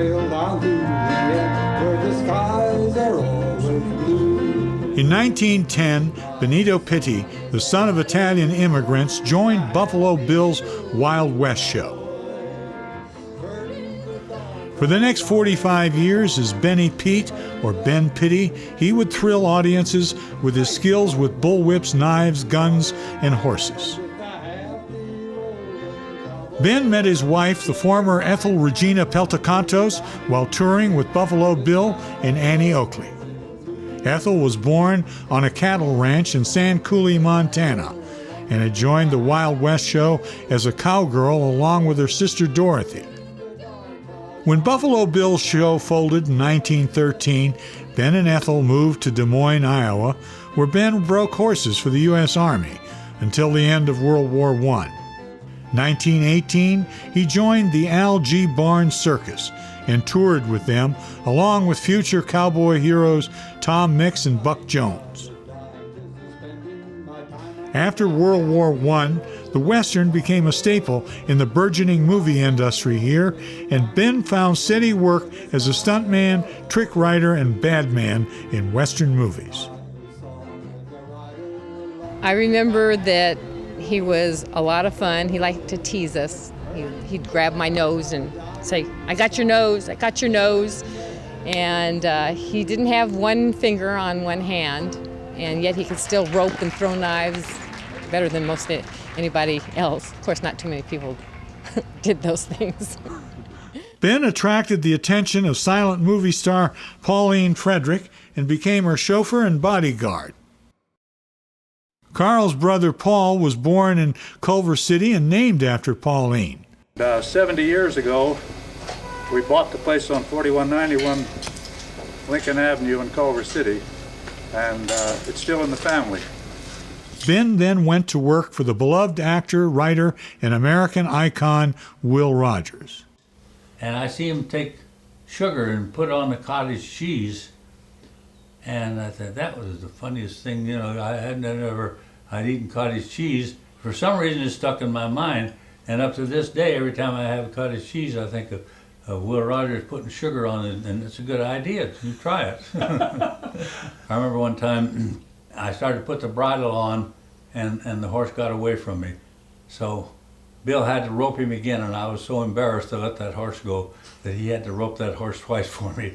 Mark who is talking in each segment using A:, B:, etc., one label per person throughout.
A: trail down through the end where the skies are always blue.
B: In 1910, Benito Pitti, the son of Italian immigrants, joined Buffalo Bill's Wild West show. For the next 45 years, as Benny Pete, or Ben Pitti, he would thrill audiences with his skills with bullwhips, knives, guns, and horses. Ben met his wife, the former Ethel Regina Peltacantos, while touring with Buffalo Bill and Annie Oakley. Ethel was born on a cattle ranch in Sand Coulee, Montana, and had joined the Wild West show as a cowgirl along with her sister Dorothy. When Buffalo Bill's show folded in 1913, Ben and Ethel moved to Des Moines, Iowa, where Ben broke horses for the U.S. Army until the end of World War I. 1918, he joined the Al G. Barnes Circus and toured with them, along with future cowboy heroes Tom Mix and Buck Jones. After World War I, the Western became a staple in the burgeoning movie industry here, and Ben found steady work as a stuntman, trick rider, and badman in Western movies.
C: I remember that he was a lot of fun. He liked to tease us. He'd grab my nose and say, "I got your nose, I got your nose." And he didn't have one finger on one hand, and yet he could still rope and throw knives better than most anybody else. Of course, not too many people did those things.
B: Ben attracted the attention of silent movie star Pauline Frederick and became her chauffeur and bodyguard. Carl's brother Paul was born in Culver City and named after Pauline.
D: 70 years ago, we bought the place on 4191 Lincoln Avenue in Culver City, and it's still in the family.
B: Ben then went to work for the beloved actor, writer, and American icon Will Rogers.
E: And I see him take sugar and put on the cottage cheese, and I thought that was the funniest thing. You know, I'd eaten cottage cheese. For some reason, it stuck in my mind, and up to this day, every time I have cottage cheese, I think of Will Rogers putting sugar on it, and it's a good idea. You try it. I remember one time I started to put the bridle on, and the horse got away from me. So Bill had to rope him again, and I was so embarrassed to let that horse go that he had to rope that horse twice for me.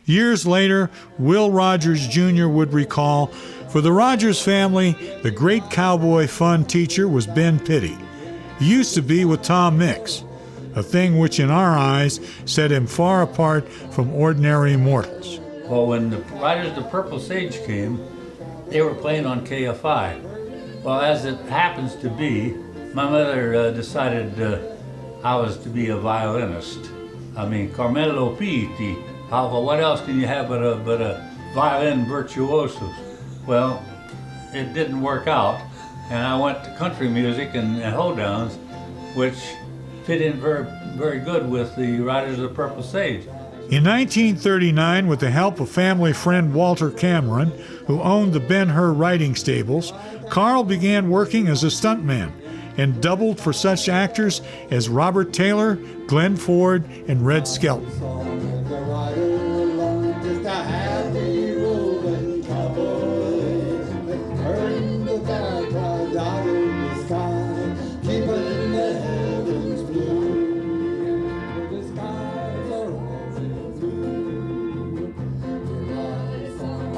B: Years later, Will Rogers Jr. would recall, for the Rogers family, the great cowboy fun teacher was Ben Pitti. He used to be with Tom Mix, a thing which in our eyes set him far apart from ordinary mortals.
E: Well, when the Riders of the Purple Sage came, they were playing on KFI. Well, as it happens to be, my mother decided I was to be a violinist. I mean, Carmelo Pitti. What else can you have but a violin virtuoso? Well, it didn't work out, and I went to country music and hoedowns, which fit in very, very good with the Riders of the Purple Sage.
B: In 1939, with the help of family friend Walter Cameron, who owned the Ben-Hur riding stables, Carl began working as a stuntman and doubled for such actors as Robert Taylor, Glenn Ford, and Red Skelton.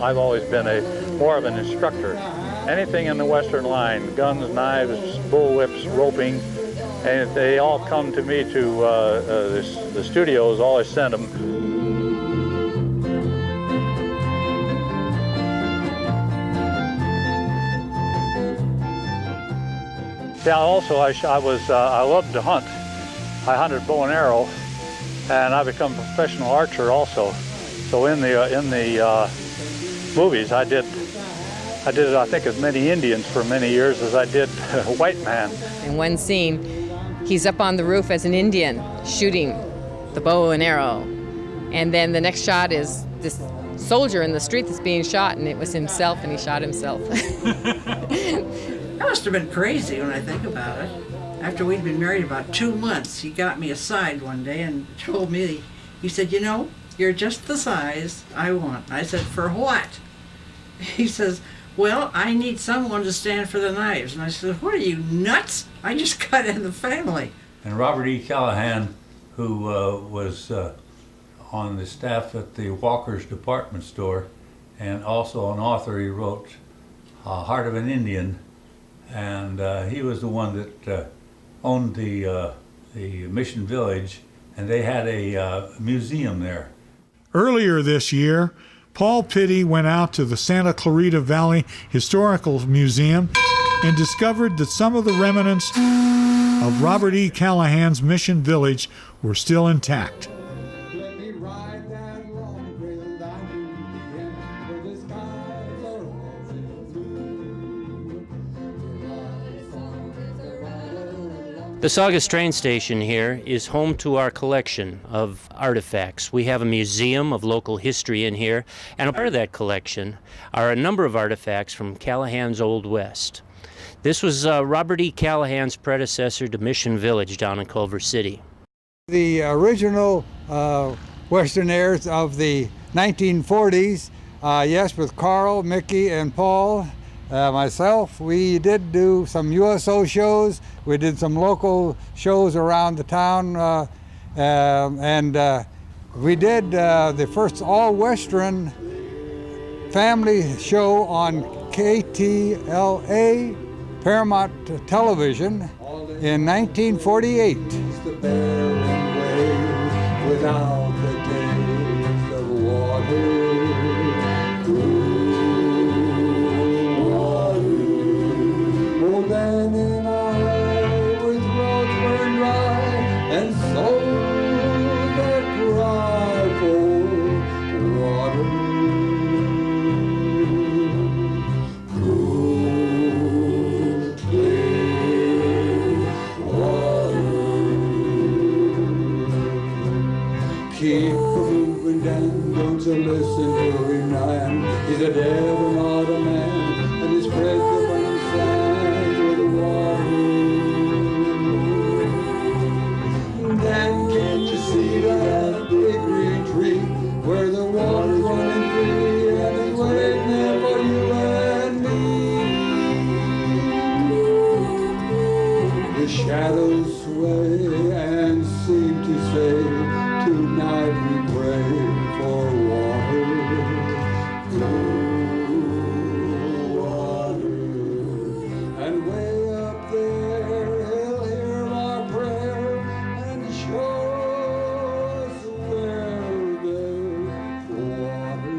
D: I've always been more of an instructor. Anything in the Western line, guns, knives, bullwhips, roping, and they all come to me to the studios, always send them. Yeah, also I loved to hunt. I hunted bow and arrow, and I become a professional archer also. So in the movies, I did I think as many Indians for many years as I did white man.
C: In one scene, he's up on the roof as an Indian shooting the bow and arrow, and then the next shot is this soldier in the street that's being shot, and it was himself, and he shot himself.
F: That must have been crazy when I think about it. After we'd been married about 2 months, he got me aside one day and told me He said, you know, you're just the size I want. I said, for what? He says, well, I need someone to stand for the knives. And I said, what are you, nuts? I just got in the family.
E: And Robert E. Callahan, who was on the staff at the Walker's department store, and also an author, he wrote Heart of an Indian, and he was the one that owned the Mission Village, and they had a museum there.
B: Earlier this year, Paul Pitti went out to the Santa Clarita Valley Historical Museum and discovered that some of the remnants of Robert E. Callahan's Mission Village were still intact.
A: Let me ride that long trail down to the end where the skies are always blue.
G: The Saugus train station here is home to our collection of artifacts. We have a museum of local history in here, and a part of that collection are a number of artifacts from Callahan's Old West. This was Robert E. Callahan's predecessor to Mission Village down in Culver City.
H: The original Western airs of the 1940s, yes, with Carl, Mickey, and Paul, myself, we did do some USO shows. We did some local shows around the town, and we did the first all-Western family show on KTLA Paramount Television in 1948.
A: The barren waves without the days of water. Oh, then in I with roads burned dry and souls that cry for water. Cool, clear water. Keep moving down, don't you listen to him now. He's a devil, not a man, and he spreads the burning sands with water. Dan, can't you see that big green tree where the water's running free and it's waiting there for you and me? The shadows sway and seem to say, tonight we pray for water. Cool water. And way up there he'll hear our prayer and show us where there's water.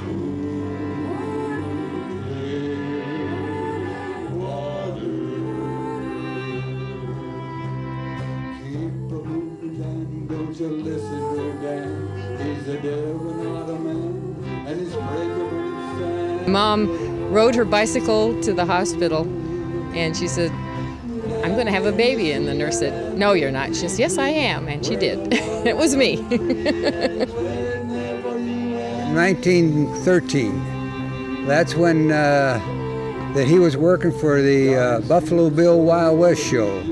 A: Cool, clear water. Keep moving down, don't you listen to Dan. He's a devil, not a man, and he's afraid of sand.
C: Mom rode her bicycle to the hospital, and she said, I'm going to have a baby. And the nurse said, no, you're not. She said, yes, I am. And she did. It was me.
H: 1913. That's when that he was working for the Buffalo Bill Wild West show.